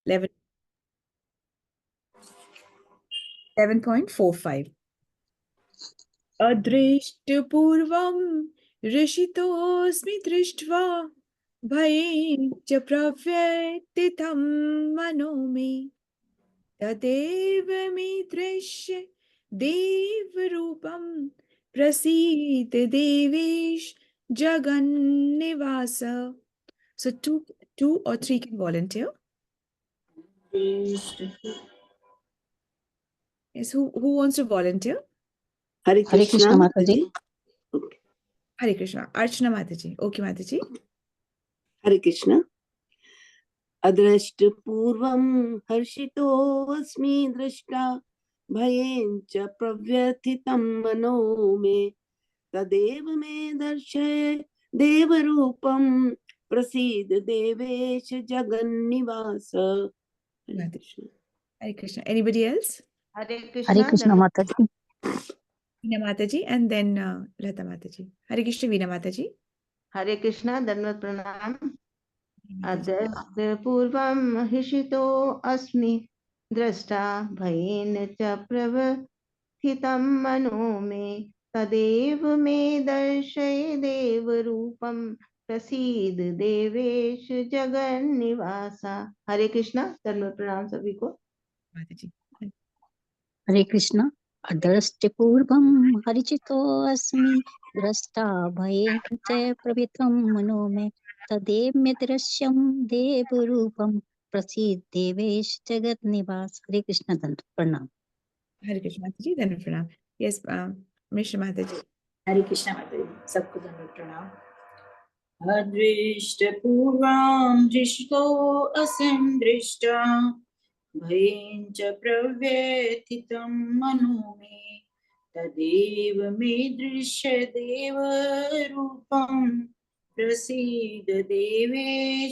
11.45 अदृष्टपूर्वं ऋषितोऽस्मि दृष्ट्वा भयेन च प्रव्यथितं मनो मे तदेव मे दृश्य देवरूपं प्रसीद देवेश जगन्निवास. So two or three can volunteer. Yes, who wants to volunteer? Hare Krishna Mataji. Okay. Hare Krishna. Archana Mataji. Okay, Mataji. Hare Krishna. अदृष्टपूर्वं हर्षितोऽस्मि दृष्टा भयेन च प्रव्यथितं मनो मे तदेव मे दर्शय देवरूपं प्रसीद देवेश जगन्निवास. Hare Krishna. Anybody else? Hare Krishna Mataji. Veena Mataji and then Lata Mataji. Hare Krishna, Veena Mataji. Hare Krishna, Dandavat Pranam. अदृष्टपूर्वं हर्षितो अस्मि दृष्टा भयेन च प्रव्यथितं मनो मे तदेव मे दर्शय देवरूपं प्रसीद देवेश जगन्निवास. हरे कृष्णा. धन्यवाद. प्रणाम सभी को. Mataji. हरे कृष्ण. अदृष्टपूर्वं हर्षितोऽस्मि दृष्टा भयेन च प्रवृत्तं मनो मे तदेव मे दृश्यं देवरूपं प्रसीद देवेश जगन्निवास. हरे कृष्ण. दंड प्रणाम. Hare Krishna Mataji, then Pranam. Yes, Mishra Mataji. हरे कृष्णा माताजी. सबको धन्यवाद प्रणाम. अदृष्टपूर्वं दृष्टो असं दृष्टा भयेन च प्रव्यथितं मनो मे तदेव मे दृश्य देवरूपं प्रसीद देवेश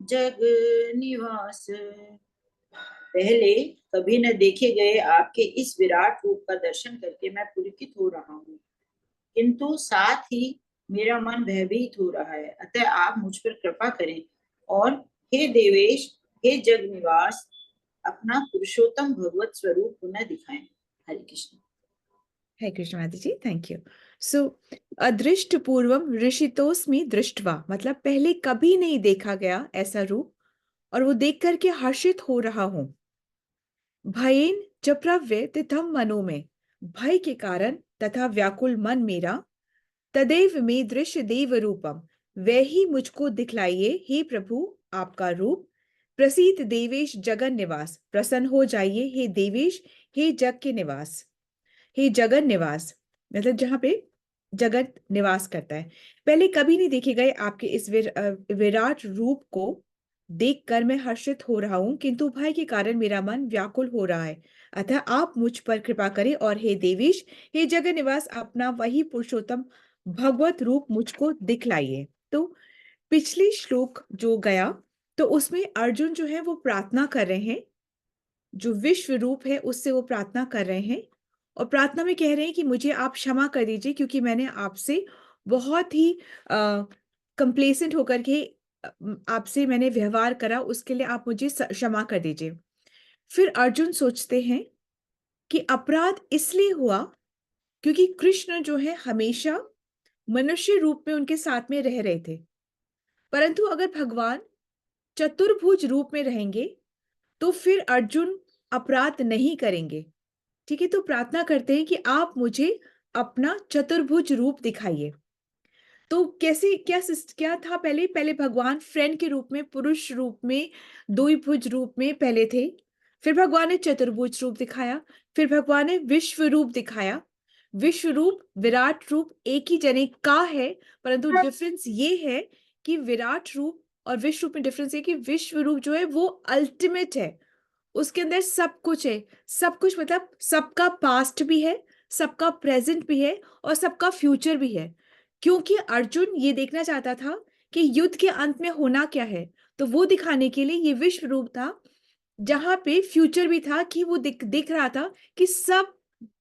जगन्निवास. पहले कभी न देखे गए आपके इस विराट रूप का दर्शन करके मैं पुलकित हो रहा हूँ, किंतु साथ ही मेरा मन भयभीत हो रहा है. अतः आप मुझ पर कृपा करें और हे देवेश, हे जगन्निवास, अपना पुरुषोत्तम भगवत स्वरूप पुनः दिखाएं. हरे Krishna. Hare Krishna Mataji, thank you. So, अदृष्ट पूर्वम ऋषितोस्मि दृष्टवा मतलब पहले कभी नहीं देखा गया ऐसा रूप और वो देख करके हर्षित हो रहा हूँ. भयेन च प्रव्यथितं मनो में भय के कारण तथा व्याकुल मन मेरा तदेव में दृश्य देव रूपम वह ही मुझको दिखलाइए हे प्रभु आपका रूप. प्रसीद देवेश जगन निवास प्रसन्न हो जाइए हे देवेश हे जग के निवास. हे जगन निवास मतलब जहाँ पे जगत निवास करता है. पहले कभी नहीं देखे गए आपके इस विराट रूप को देखकर मैं हर्षित हो रहा हूँ, किंतु भय के कारण मेरा मन व्याकुल हो रहा है. अतः आप मुझ पर कृपा करें और हे देवेश, हे जगन निवास, अपना वही पुरुषोत्तम भगवत रूप मुझको दिखलाइए. तो पिछली श्लोक जो गया तो उसमें अर्जुन जो है वो प्रार्थना कर रहे हैं, जो विश्व रूप है उससे वो प्रार्थना कर रहे हैं और प्रार्थना में कह रहे हैं कि मुझे आप क्षमा कर दीजिए क्योंकि मैंने आपसे बहुत ही कंप्लेसेंट होकर के आपसे मैंने व्यवहार करा, उसके लिए आप मुझे क्षमा कर दीजिए. फिर अर्जुन सोचते हैं कि अपराध इसलिए हुआ क्योंकि कृष्ण जो है हमेशा मनुष्य रूप में उनके साथ में रह रहे थे, परंतु अगर भगवान चतुर्भुज रूप में रहेंगे तो फिर अर्जुन अपराध नहीं करेंगे. ठीक है, तो प्रार्थना करते हैं कि आप मुझे अपना चतुर्भुज रूप दिखाइए. तो कैसे क्या था पहले भगवान फ्रेंड के रूप में, पुरुष रूप में, द्विभुज रूप में पहले थे. फिर भगवान ने चतुर्भुज रूप दिखाया, फिर भगवान ने विश्व रूप दिखाया. विश्व रूप विराट रूप एक ही जने का है, परंतु डिफरेंस ये है कि विराट रूप और विश्व रूप में डिफरेंस है कि विश्व रूप जो है वो अल्टीमेट है, उसके अंदर सब कुछ है. सब कुछ मतलब सबका पास्ट भी है, सबका प्रेजेंट भी है और सबका फ्यूचर भी है. क्योंकि अर्जुन ये देखना चाहता था कि युद्ध के अंत में होना क्या है, तो वो दिखाने के लिए ये विश्व रूप था जहां पे फ्यूचर भी था कि वो दिख रहा था कि सब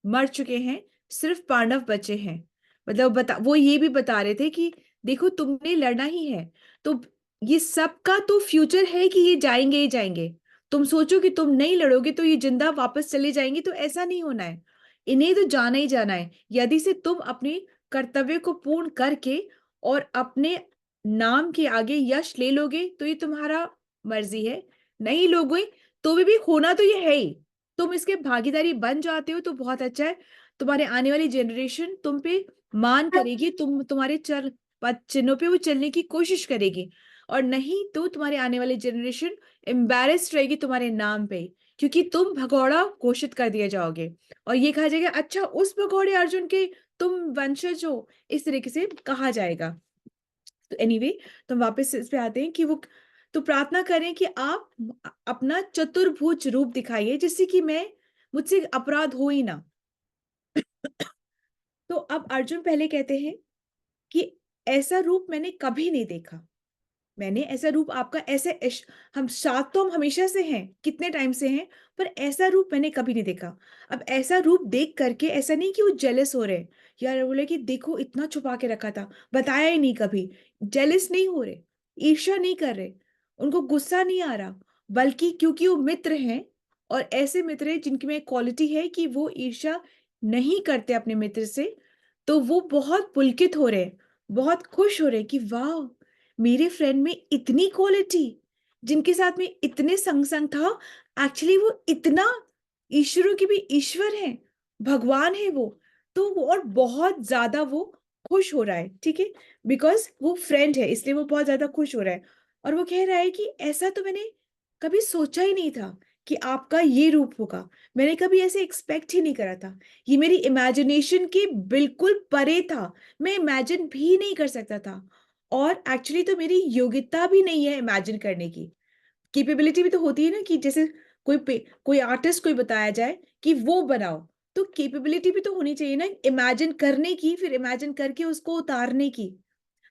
मर चुके हैं, सिर्फ पांडव बचे हैं. मतलब वो ये भी बता रहे थे कि देखो तुमने लड़ना ही है, तो ये सबका तो फ्यूचर है कि ये जाएंगे ही जाएंगे, तुम सोचो कि तुम नहीं लड़ोगे तो ये जिंदा वापस चले जाएंगी, तो ऐसा नहीं होना है। इन्हें तो जाना ही जाना है। यदि से तुम अपने कर्तव्य को पूर्ण करके और अपने नाम के आगे यश ले लोगे तो ये तुम्हारा मर्जी है, नहीं लोगे तो भी होना तो ये है ही। तुम इसके भागीदारी बन जाते हो तो बहुत अच्छा है। तुम्हारे आने वाली जनरेशन तुम पे मान करेगी, तुम्हारे चल पद चिन्हों पे वो चलने की कोशिश करेगी, और नहीं तो तुम्हारे आने वाली जनरेशन एम्बेरेस्ड रहेगी तुम्हारे नाम पे, क्योंकि तुम भगोड़ा घोषित कर दिए जाओगे और ये कहा जाएगा अच्छा उस भगोड़े अर्जुन के तुम वंशज हो, इस तरीके से कहा जाएगा। तो एनीवे, तो हम वापस इस पे आते हैं कि वो तो प्रार्थना करें कि आप अपना चतुर्भुज रूप दिखाइए जिससे कि मुझसे अपराध हो ही ना। तो अब अर्जुन पहले कहते हैं कि ऐसा रूप मैंने कभी नहीं देखा। मैंने ऐसा रूप आपका हम साथ तो हम हमेशा से हैं, कितने टाइम से हैं, पर ऐसा रूप मैंने कभी नहीं देखा। अब ऐसा रूप देख करके ऐसा नहीं कि वो जेलस हो रहे हैं, यार बोले कि देखो इतना छुपा के रखा था, बताया ही नहीं कभी। जेलस नहीं हो रहे, ईर्ष्या नहीं कर रहे, उनको गुस्सा नहीं आ रहा, बल्कि क्योंकि वो मित्र हैं और ऐसे मित्र हैं जिनकी में क्वालिटी है कि वो ईर्ष्या नहीं करते अपने मित्र से, तो वो बहुत पुलकित हो रहे हैं, बहुत खुश हो रहे हैं कि वाह, मेरे फ्रेंड में इतनी क्वालिटी, जिनके साथ में इतने संग था, एक्चुअली वो इतना ईश्वरों की भी ईश्वर है, भगवान है वो। तो वो और बहुत ज्यादा वो खुश हो रहा है, ठीक है, बिकॉज वो फ्रेंड है इसलिए वो बहुत ज्यादा खुश हो रहा है। और वो कह रहा है कि ऐसा तो मैंने कभी सोचा ही नहीं था कि आपका ये रूप होगा, मैंने कभी ऐसे एक्सपेक्ट ही नहीं करा था, ये मेरी इमेजिनेशन के बिल्कुल परे था, मैं इमेजिन भी नहीं कर सकता था। और एक्चुअली तो मेरी योग्यता भी नहीं है इमेजिन करने की, कैपेबिलिटी भी तो होती है ना, कि जैसे कोई आर्टिस्ट कोई बताया जाए कि वो बनाओ, तो कैपेबिलिटी भी तो होनी चाहिए ना इमेजिन करने की, फिर इमेजिन करके उसको उतारने की।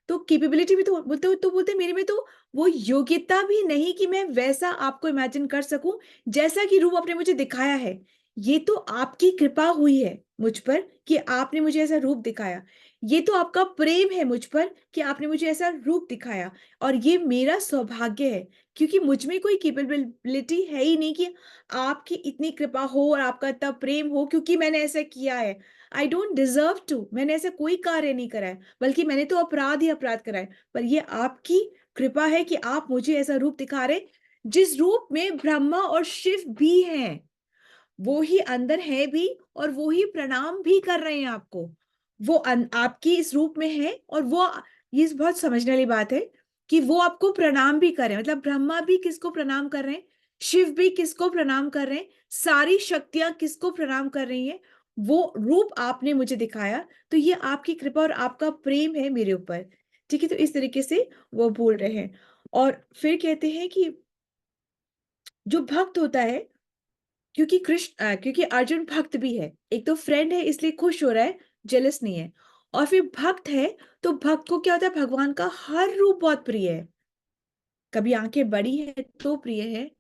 तो कैपेबिलिटी भी तो बोलते मेरे में तो वो योग्यता भी नहीं कि मैं वैसा आपको इमेजिन कर सकूं जैसा कि रूप आपने मुझे दिखाया है। ये तो आपकी कृपा हुई है मुझ पर कि आपने मुझे ऐसा रूप दिखाया, ये तो आपका प्रेम है मुझ पर कि आपने मुझे ऐसा रूप दिखाया, और ये मेरा सौभाग्य है क्योंकि मुझ में कोई कैपेबिलिटी है ही नहीं कि आपकी इतनी कृपा हो और आपका इतना प्रेम हो, क्योंकि मैंने ऐसा किया है। आई डोंट डिजर्व टू, मैंने ऐसा कोई कार्य नहीं करा है, बल्कि मैंने तो अपराध ही अपराध करा है, पर ये आपकी कृपा है कि आप मुझे ऐसा रूप दिखा रहे जिस रूप में ब्रह्मा और शिव भी हैं, वो ही अंदर है भी और वो ही प्रणाम भी कर रहे हैं आपको। वो आपकी इस रूप में है और वो, ये बहुत समझने वाली बात है कि वो आपको प्रणाम भी कर रहे हैं, मतलब ब्रह्मा भी किसको प्रणाम कर रहे हैं, शिव भी किसको प्रणाम कर रहे हैं, सारी शक्तियां किसको प्रणाम कर रही हैं, वो रूप आपने मुझे दिखाया, तो ये आपकी कृपा और आपका प्रेम है मेरे ऊपर, ठीक है। तो इस तरीके से वो बोल रहे हैं। और फिर कहते हैं कि जो भक्त होता है, क्योंकि अर्जुन भक्त भी है, एक तो फ्रेंड है इसलिए खुश हो रहा है, जेलस नहीं है, और फिर भक्त है, तो भक्त को क्या होता है, भगवान का हर रूप बहुत प्रिय है। कभी आंखें बड़ी है तो प्रिय है,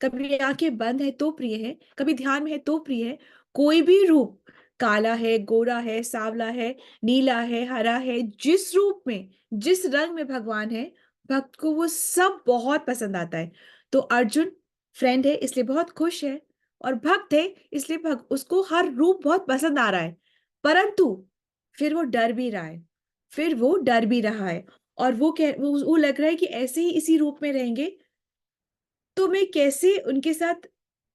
कभी आंखें बंद है तो प्रिय है, कभी ध्यान में है तो प्रिय है। कोई भी रूप, काला है, गोरा है, सांवला है, नीला है, हरा है, जिस रूप में जिस रंग में भगवान है, भक्त को वो सब बहुत पसंद आता है। तो अर्जुन फ्रेंड है इसलिए बहुत खुश है, और भक्त है इसलिए उसको हर रूप बहुत पसंद आ रहा है, परंतु फिर वो डर भी रहा है, फिर वो डर भी रहा है, और वो लग रहा है कि ऐसे ही इसी रूप में रहेंगे तो मैं कैसे उनके साथ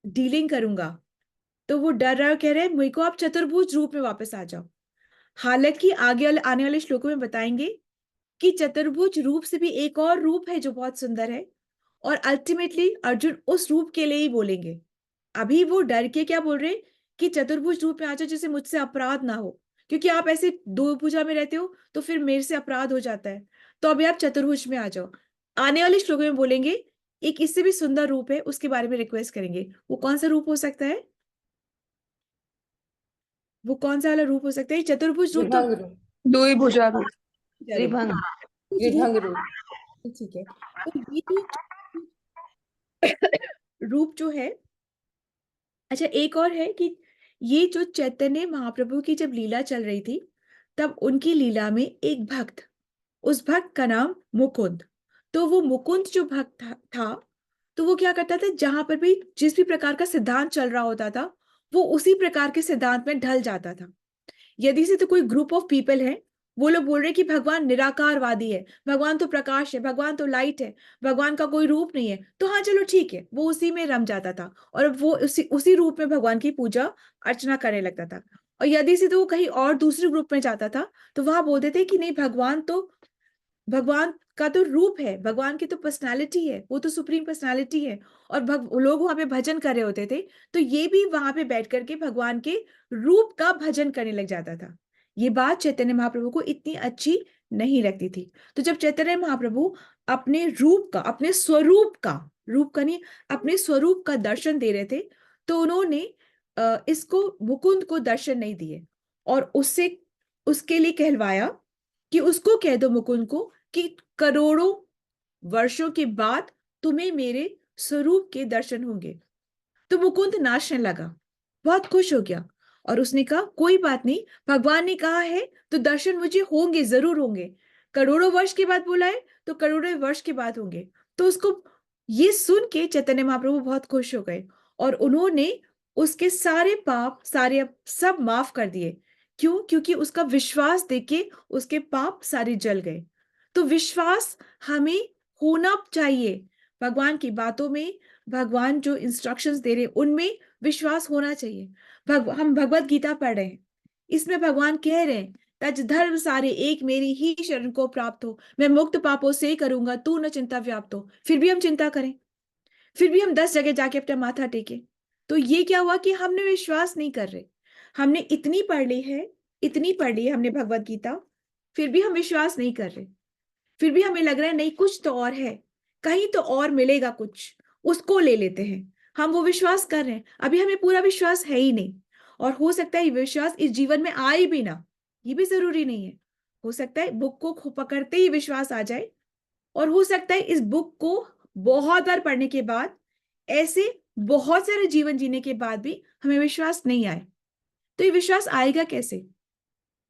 डीलिंग करूंगा। तो वो डर रहा है, कह रहे हैं मेरे को आप चतुर्भुज रूप में वापस आ जाओ। हालांकि आने वाले श्लोकों में बताएंगे कि चतुर्भुज रूप से भी एक और रूप है जो बहुत सुंदर है, और अल्टीमेटली अर्जुन उस रूप के लिए ही बोलेंगे। अभी वो डर के क्या बोल रहे हैं कि चतुर्भुज रूप में आ जाओ जिससे मुझसे अपराध ना हो, क्योंकि आप ऐसे दो भुजा में रहते हो तो फिर मेरे से अपराध हो जाता है, तो अभी आप चतुर्भुज में आ जाओ। आने वाले श्लोकों में बोलेंगे एक इससे भी सुंदर रूप है, उसके बारे में रिक्वेस्ट करेंगे। वो कौन सा रूप हो सकता है, वो कौन सा वाला रूप हो सकता है, चतुर्भुज रूप तो विभंग रूप, दुई भुजा रूप, त्रिभंग कुछ रूप, विभंग रूप। ठीक है। तो ये जो रूप जो है, अच्छा एक और है कि ये जो चैतन्य महाप्रभु की जब लीला चल रही थी, तब उनकी लीला में एक भक्त, उस भक्त का नाम मुकुंद, तो वो मुकुंद जो भक्त था तो वो क्या करता था, जहां पर भी जिस भी प्रकार का सिद्धांत चल रहा होता था वो उसी प्रकार के सिद्धांत में ढल जाता था। यदि से तो कोई ग्रुप ऑफ पीपल है, वो लोग बोल रहे कि भगवान निराकारवादी है, भगवान तो प्रकाश है, भगवान तो लाइट है, भगवान का कोई रूप नहीं है, तो हाँ चलो ठीक है, वो उसी में रम जाता था और वो उसी रूप में भगवान की पूजा अर्चना करने लगता था। और यदि से तो वो कहीं और दूसरे ग्रुप में जाता था तो वहां बोलते थे कि नहीं, भगवान का तो रूप है, भगवान की तो पर्सनालिटी है, वो तो सुप्रीम पर्सनालिटी है। और लोग वहां पे भजन कर रहे होते थे, तो ये भी वहां पे बैठ करके भगवान के रूप का भजन करने लग जाता था। ये बात चैतन्य महाप्रभु को इतनी अच्छी नहीं लगती थी। तो जब चैतन्य महाप्रभु अपने रूप का, अपने स्वरूप का, रूप का नहीं, अपने स्वरूप का दर्शन दे रहे थे, तो उन्होंने इसको मुकुंद को दर्शन नहीं दिए और उससे उसके लिए कहलवाया कि उसको कह दो मुकुंद को कि करोड़ों वर्षों के बाद तुम्हें मेरे स्वरूप के दर्शन होंगे। तो मुकुंद नाचने लगा, बहुत खुश हो गया और उसने कहा कोई बात नहीं, भगवान ने कहा है तो दर्शन मुझे होंगे, जरूर होंगे। करोड़ों वर्ष के बाद बोला है तो करोड़ों वर्ष के बाद होंगे। तो उसको ये सुन के चैतन्य महाप्रभु बहुत खुश हो गए और उन्होंने उसके सारे पाप सारे सब माफ कर दिए। क्यों? क्योंकि उसका विश्वास देके उसके पाप सारे जल गए। तो विश्वास हमें होना चाहिए, भगवान की बातों में, भगवान जो इंस्ट्रक्शंस दे रहे उनमें विश्वास होना चाहिए। हम भगवत गीता पढ़ रहे हैं, इसमें भगवान कह रहे हैं तज धर्म सारे एक मेरी ही शरण को प्राप्त हो, मैं मुक्त पापों से करूंगा तू न चिंता व्याप्त हो। फिर भी हम चिंता करें, फिर भी हम 10 जगह जाके अपना माथा टेके, तो ये क्या हुआ कि हमने विश्वास नहीं कर रहे। हमने इतनी पढ़ ली है, इतनी पढ़ ली है हमने भगवत गीता, फिर भी हम विश्वास नहीं कर रहे। फिर भी हमें लग रहा है नहीं, कुछ तो और है, कहीं तो और मिलेगा कुछ, उसको ले लेते हैं। हम वो विश्वास कर रहे हैं, अभी हमें पूरा विश्वास है ही नहीं। और हो सकता है ये विश्वास इस जीवन में आए भी ना, ये भी जरूरी नहीं है। हो सकता है बुक को पकड़ते ही विश्वास आ जाए, और हो सकता है इस बुक को बहुत बार पढ़ने के बाद, ऐसे बहुत सारे जीवन जीने के बाद भी हमें विश्वास नहीं आए। तो ये विश्वास आएगा कैसे?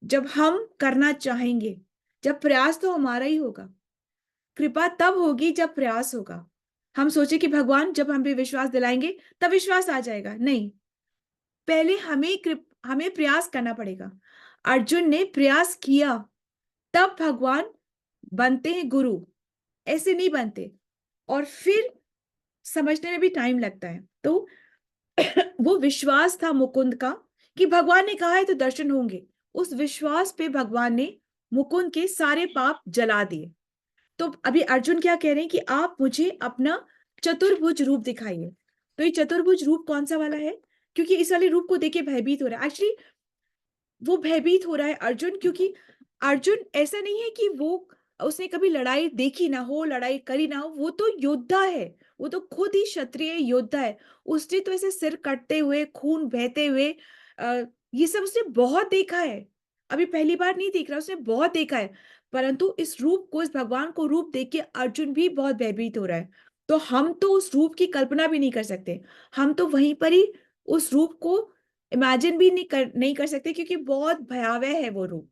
जब हम करना चाहेंगे, जब प्रयास तो हमारा ही होगा। कृपा तब होगी जब प्रयास होगा। हम सोचे कि भगवान जब हम पे विश्वास दिलाएंगे तब विश्वास आ जाएगा, नहीं, पहले हमें प्रयास करना पड़ेगा। अर्जुन ने प्रयास किया, तब भगवान बनते हैं गुरु, ऐसे नहीं बनते। और फिर समझने में भी टाइम लगता है। तो वो विश्वास था मुकुंद का कि भगवान ने कहा है तो दर्शन होंगे। उस विश्वास पे भगवान ने मुकुंद के सारे पाप जला दिए। तो अभी अर्जुन क्या कह रहे हैं कि आप मुझे अपना चतुर्भुज रूप दिखाइए। तो ये चतुर्भुज रूप कौन सा वाला है? क्योंकि इस वाले रूप को देख के भयभीत हो रहा है। एक्चुअली वो भयभीत हो रहा है अर्जुन, क्योंकि अर्जुन ऐसा नहीं है कि वो उसने कभी लड़ाई देखी ना हो, लड़ाई करी ना हो, वो तो योद्धा है, वो तो खुद ही क्षत्रिय योद्धा है। उसने तो ऐसे सिर कटते हुए, खून बहते हुए, ये सब उसने बहुत देखा है। अभी पहली बार नहीं देख रहा, उसने बहुत देखा है। परंतु इस रूप को, इस भगवान को रूप देख के अर्जुन भी बहुत भयभीत हो रहा है। तो हम तो उस रूप की कल्पना भी नहीं कर सकते, हम तो वहीं पर ही उस रूप को इमेजिन भी नहीं कर सकते, क्योंकि बहुत भयावह है वो रूप।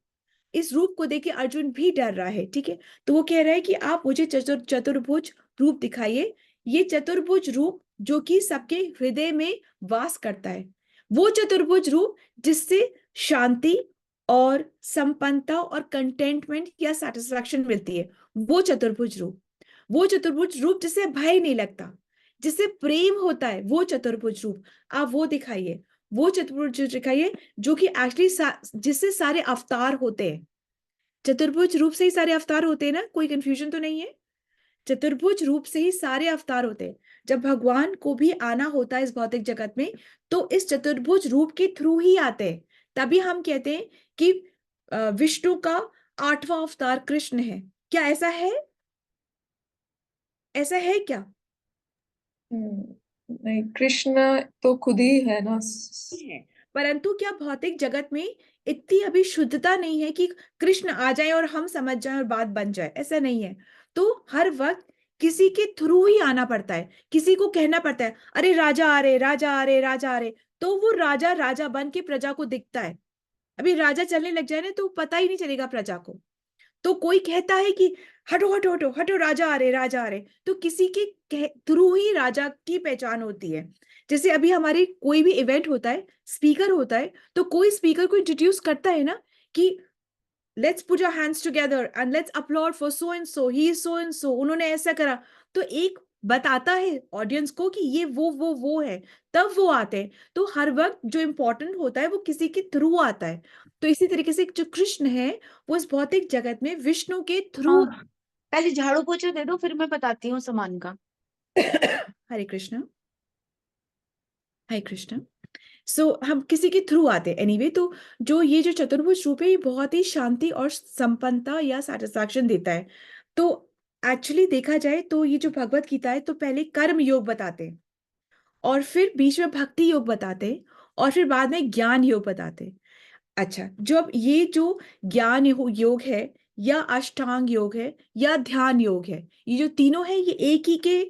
इस रूप को देख के अर्जुन भी डर रहा है, ठीक है। तो वो कह रहा है कि आप मुझे चतुर्भुज रूप दिखाइए। ये चतुर्भुज रूप जो कि सबके हृदय में वास करता है, वो चतुर्भुज रूप जिससे शांति और संपन्नता और कंटेंटमेंट या सेटिस्फैक्शन मिलती है, वो चतुर्भुज रूप। वो चतुर्भुज रूप जिससे भय नहीं लगता, जिससे प्रेम होता है, वो चतुर्भुज रूप आप वो दिखाइए। वो चतुर्भुज दिखाइए जो कि एक्चुअली जिससे सारे अवतार होते हैं। चतुर्भुज रूप से ही सारे अवतार होते हैं ना, कोई कंफ्यूजन तो नहीं है? चतुर्भुज रूप से ही सारे अवतार होते हैं। जब भगवान को भी आना होता है इस भौतिक जगत में, तो इस चतुर्भुज रूप के थ्रू ही आते हैं। तभी हम कहते हैं कि विष्णु का 8वां अवतार कृष्ण है। क्या ऐसा है? ऐसा है क्या? नहीं, कृष्ण तो खुद ही है ना। है, परंतु क्या भौतिक जगत में इतनी अभी शुद्धता नहीं है कि कृष्ण आ जाए और हम समझ जाए और बात बन जाए? ऐसा नहीं है। तो हर वक्त किसी के थ्रू ही आना पड़ता है, किसी को कहना पड़ता है, अरे राजा आ रहे, राजा आ रहे, राजा आ रहे, तो वो राजा राजा बन के प्रजा को दिखता है। अभी राजा चलने लग जाए ना तो पता ही नहीं चलेगा प्रजा को। तो कोई कहता है कि हटो हटो हटो हटो, राजा आ रहे, राजा आ रहे। तो किसी के थ्रू ही राजा की पहचान होती है। जैसे अभी हमारी कोई भी इवेंट होता है, स्पीकर होता है, तो कोई स्पीकर को इंट्रोड्यूस करता है ना कि let's put our hands together and let's upload for so and so, he is so and so, उन्होंने ऐसा करा। तो एक बताता है ऑडियंस को कि ये वो है, तब वो आते हैं। तो हर वक्त जो इम्पोर्टेंट होता है वो किसी के थ्रू आता है। तो इसी तरीके से जो कृष्ण है वो इस भौतिक जगत में विष्णु के थ्रू। पहले झाड़ू पोछा दे दो, फिर मैं बताती हूँ सामान का। हरे कृष्ण, हरे कृष्ण। हम किसी के थ्रू आते हैं एनीवे। तो जो ये जो चतुर्भुज रूप है ये बहुत ही शांति और संपन्नता या सेटिस्फैक्शन देता है। तो एक्चुअली देखा जाए तो ये जो भगवत गीता है तो पहले कर्म योग बताते हैं, और फिर बीच में भक्ति योग बताते हैं, और फिर बाद में ज्ञान योग बताते हैं। अच्छा, जब ये जो ज्ञान योग है या अष्टांग योग है या ध्यान योग है, ये जो तीनों है ये एक ही के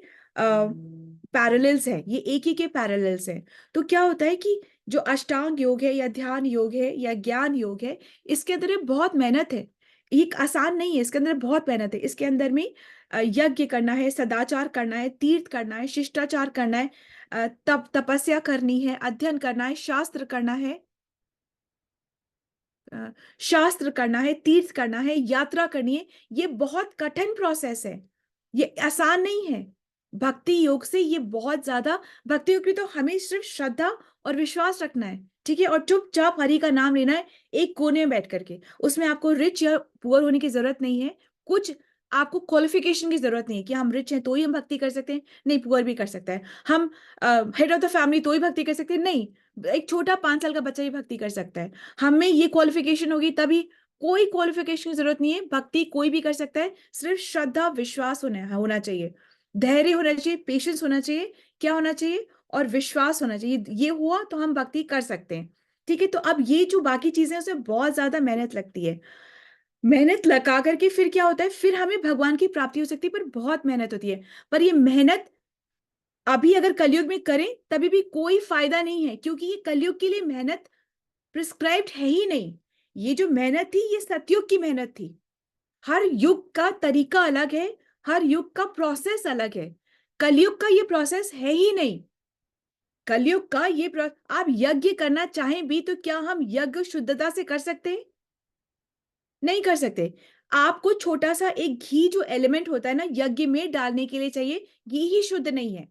पैरेलल्स है, ये एक ही के पैरेलल्स है। तो क्या होता है कि जो अष्टांग योग है या ध्यान योग है या ज्ञान योग है, इसके अंदर बहुत मेहनत है। ये आसान नहीं है, इसके अंदर बहुत मेहनत है। इसके अंदर में यज्ञ करना है, सदाचार करना है, तीर्थ करना है, शिष्टाचार करना है, तपस्या करनी है, अध्ययन करना है, शास्त्र करना है, तीर्थ करना है, यात्रा करनी है। ये बहुत कठिन प्रोसेस है, ये आसान नहीं है। भक्ति योग से ये बहुत ज्यादा, भक्ति योग में तो हमें सिर्फ श्रद्धा और विश्वास रखना है, ठीक है, और चुपचाप हरि का नाम लेना है एक कोने में बैठ करके। उसमें आपको रिच या पुअर होने की जरूरत नहीं है, कुछ आपको क्वालिफिकेशन की जरूरत नहीं है कि हम रिच हैं तो ही हम भक्ति कर सकते हैं, नहीं, पुअर भी कर सकता है। हम हेड ऑफ द फैमिली तो ही भक्ति कर सकते हैं, नहीं, एक छोटा 5 साल का बच्चा ही भक्ति कर सकता है। हमें ये क्वालिफिकेशन होगी तभी, कोई क्वालिफिकेशन की जरूरत नहीं है, भक्ति कोई भी कर सकता है। सिर्फ श्रद्धा विश्वास होना चाहिए, धैर्य होना चाहिए, पेशेंस होना चाहिए, क्या होना चाहिए, और विश्वास होना चाहिए। ये हुआ तो हम भक्ति कर सकते हैं, ठीक है। तो अब ये जो बाकी चीजें उसमें बहुत ज्यादा मेहनत लगती है। मेहनत लगा करके फिर क्या होता है, फिर हमें भगवान की प्राप्ति हो सकती है, पर बहुत मेहनत होती है। पर ये मेहनत अभी अगर कलयुग में करें तभी भी कोई फायदा नहीं है, क्योंकि ये कलयुग के लिए मेहनत प्रिस्क्राइब्ड है ही नहीं। ये जो मेहनत थी ये सतयुग की मेहनत थी। हर युग का तरीका अलग है, हर युग का प्रोसेस अलग है। कलयुग का ये प्रोसेस है ही नहीं। कलयुग का ये आप यज्ञ करना चाहें भी तो क्या हम यज्ञ शुद्धता से कर सकते हैं? नहीं कर सकते। आपको छोटा सा एक घी जो एलिमेंट होता है ना यज्ञ में डालने के लिए चाहिए, घी ही शुद्ध नहीं है।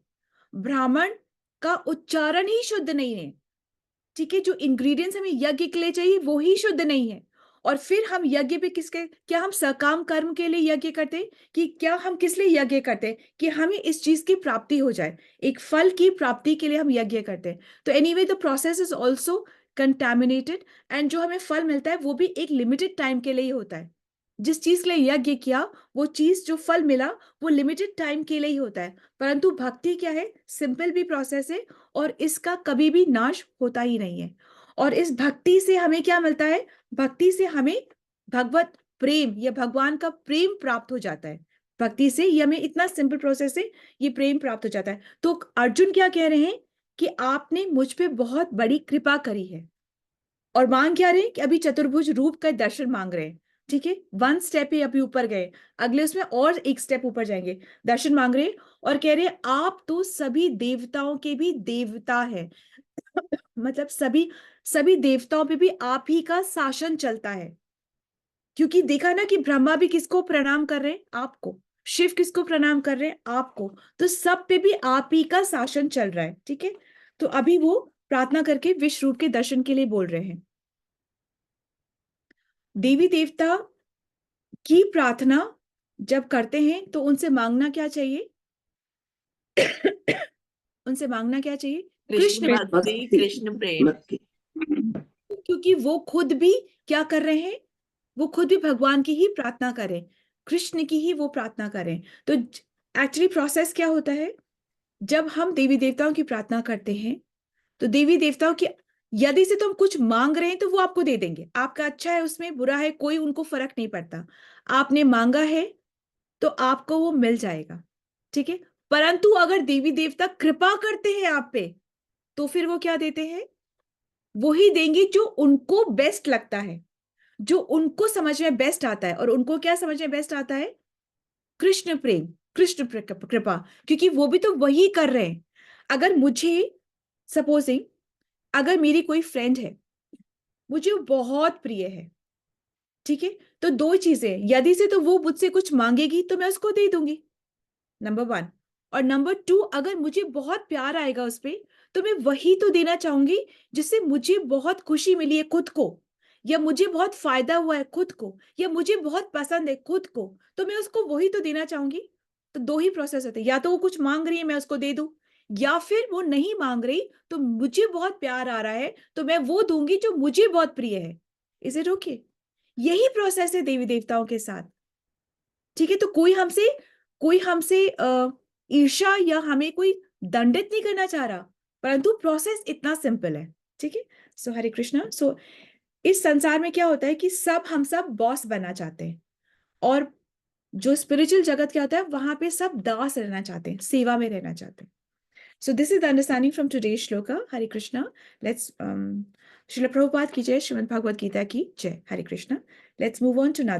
ब्राह्मण का उच्चारण ही शुद्ध नहीं है, ठीक है। जो इंग्रेडिएंट्स हमें यज्ञ के लिए चाहिए वो ही शुद्ध नहीं है। और फिर हम यज्ञ पे किसके, क्या हम सकाम कर्म के लिए यज्ञ करते हैं, कि क्या हम किस लिए यज्ञ करते हैं, कि हमें इस चीज की प्राप्ति हो जाए, एक फल की प्राप्ति के लिए हम यज्ञ करते हैं। तो anyway the process is also contaminated, and जो हमें फल मिलता है वो भी एक लिमिटेड टाइम के लिए ही होता है। जिस चीज के लिए यज्ञ किया वो चीज जो फल मिला वो लिमिटेड टाइम के लिए ही होता है। परंतु भक्ति क्या है, सिंपल भी प्रोसेस है, और इसका कभी भी नाश होता ही नहीं है। और इस भक्ति से हमें क्या मिलता है, भक्ति से हमें भगवत प्रेम या भगवान का प्रेम प्राप्त हो जाता है। भक्ति से ये हमें इतना सिंपल प्रोसेस से ये प्रेम प्राप्त हो जाता है। तो अर्जुन क्या कह रहे हैं कि आपने मुझ पे बहुत बड़ी कृपा करी है, और मांग क्या रहे हैं कि अभी चतुर्भुज रूप का दर्शन मांग रहे हैं, ठीक है। 1 स्टेप ही अभी ऊपर गए, अगले उसमें और 1 स्टेप ऊपर जाएंगे, दर्शन मांग रहे हैं और कह रहे हैं आप तो सभी देवताओं के भी देवता है। मतलब सभी देवताओं पे भी आप ही का शासन चलता है, क्योंकि देखा ना कि ब्रह्मा भी किसको प्रणाम कर रहे हैं, आपको। शिव किसको प्रणाम कर रहे हैं, आपको। तो सब पे भी आप ही का शासन चल रहा है, ठीक है। तो अभी वो प्रार्थना करके विश्व रूप के दर्शन के लिए बोल रहे हैं। देवी देवता की प्रार्थना जब करते हैं तो उनसे मांगना क्या चाहिए? उनसे मांगना क्या चाहिए? कृष्ण भक्ति, कृष्ण प्रेम। भक्ति। क्योंकि वो खुद भी क्या कर रहे हैं, वो खुद भी भगवान की ही प्रार्थना करें, कृष्ण की ही वो प्रार्थना करें। तो एक्चुअली प्रोसेस क्या होता है, जब हम देवी देवताओं की प्रार्थना करते हैं तो देवी देवताओं की यदि से तो हम कुछ मांग रहे हैं तो वो आपको दे देंगे। आपका अच्छा है उसमें, बुरा है, कोई उनको फर्क नहीं पड़ता। आपने मांगा है तो आपको वो मिल जाएगा, ठीक है। परंतु अगर देवी देवता कृपा करते हैं आप पे तो फिर वो क्या देते हैं, वो ही देंगे जो उनको बेस्ट लगता है, जो उनको समझ में बेस्ट आता है। और उनको क्या समझ में बेस्ट आता है, कृष्ण प्रेम, कृष्ण कृपा, क्योंकि वो भी तो वही कर रहे हैं। अगर मुझे सपोजिंग, अगर मेरी कोई फ्रेंड है, मुझे वो बहुत प्रिय है, ठीक है, तो दो चीजें, यदि से तो वो मुझसे कुछ मांगेगी तो मैं उसको दे दूंगी, नंबर 1। और नंबर 2, अगर मुझे बहुत प्यार आएगा उस पे, तो मैं वही तो देना चाहूंगी जिससे मुझे बहुत खुशी मिली है खुद को, या मुझे बहुत फायदा हुआ है खुद को, या मुझे बहुत पसंद है खुद को, तो मैं उसको वही तो देना चाहूंगी। तो दो ही प्रोसेस होते हैं, या तो वो कुछ मांग रही है मैं उसको दे दूं, या फिर वो नहीं मांग रही तो मुझे बहुत प्यार आ रहा है तो मैं वो दूंगी जो मुझे बहुत प्रिय है। Is it okay? यही प्रोसेस है देवी देवताओं के साथ, ठीक है। तो कोई हमसे ईर्ष्या या हमें कोई दंडित नहीं करना चाह रहा, परंतु प्रोसेस इतना सिंपल है, ठीक है। सो हरे कृष्णा। सो इस संसार में क्या होता है कि हम सब बॉस बनना चाहते हैं, और जो स्पिरिचुअल जगत क्या होता है, वहां पे सब दास रहना चाहते हैं, सेवा में रहना चाहते हैं। So this is the understanding from today's shloka. Hare Krishna. Let's Shrila Prabhupada की जय, श्रीमद् भागवत गीता की जय। Hare Krishna. Let's move on to